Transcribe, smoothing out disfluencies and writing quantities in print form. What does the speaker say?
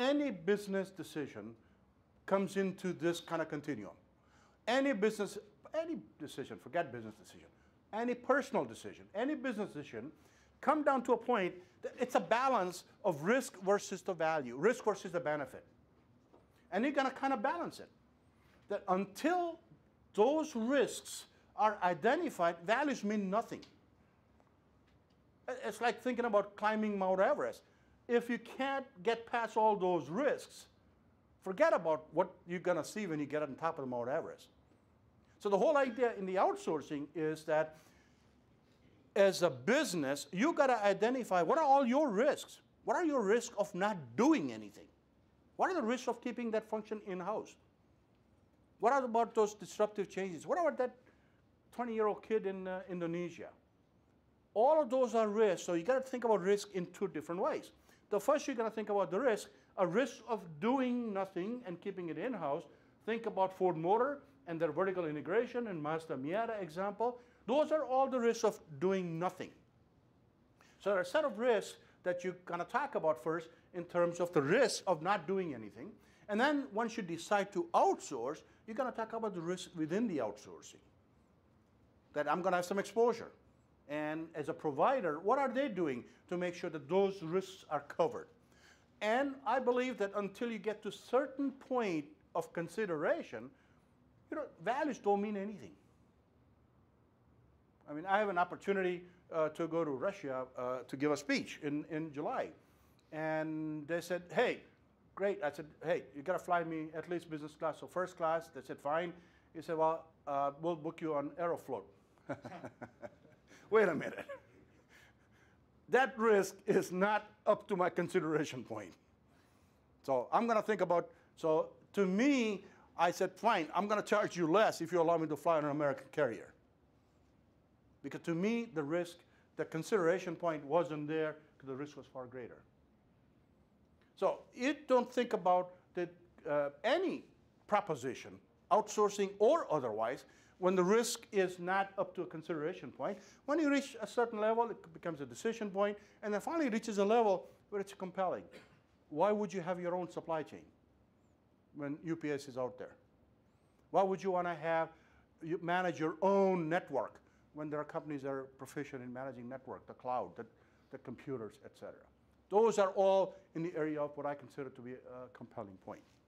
any business decision comes into this kind of continuum. Any decision, forget business decision, any personal decision, any business decision, come down to a point that it's a balance of risk versus the value, risk versus the benefit. And you're going to kind of balance it. That until those risks are identified, values mean nothing. It's like thinking about climbing Mount Everest. If you can't get past all those risks, forget about what you're going to see when you get on top of the Mount Everest. So the whole idea in the outsourcing is that as a business, you got to identify what are all your risks. What are your risks of not doing anything? What are the risks of keeping that function in-house? What are about those disruptive changes? What about that 20-year-old kid in Indonesia? All of those are risks, so you got to think about risk in two different ways. The first, you're going to think about the risk, a risk of doing nothing and keeping it in-house. Think about Ford Motor and their vertical integration and Mazda Miata example. Those are all the risks of doing nothing. So there are a set of risks that you're going to talk about first in terms of the risk of not doing anything. And then once you decide to outsource, you're going to talk about the risks within the outsourcing. That I'm going to have some exposure. And as a provider, what are they doing to make sure that those risks are covered? And I believe that until you get to a certain point of consideration, values don't mean anything. I mean, I have an opportunity to go to Russia to give a speech in July. And they said, hey, great. I said, hey, you got to fly me at least business class or first class. They said, fine. He said, well, we'll book you on Aeroflot. Wait a minute. That risk is not up to my consideration point. So I'm going to think about, so to me, I said, fine, I'm going to charge you less if you allow me to fly on an American carrier. Because to me, the risk, the consideration point wasn't there because the risk was far greater. So you don't think about that, any proposition, outsourcing or otherwise, when the risk is not up to a consideration point. When you reach a certain level, it becomes a decision point, and then finally it reaches a level where it's compelling. Why would you have your own supply chain when UPS is out there? Why would you want to manage your own network when there are companies that are proficient in managing network, the cloud, the computers, etc.? Those are all in the area of what I consider to be a compelling point.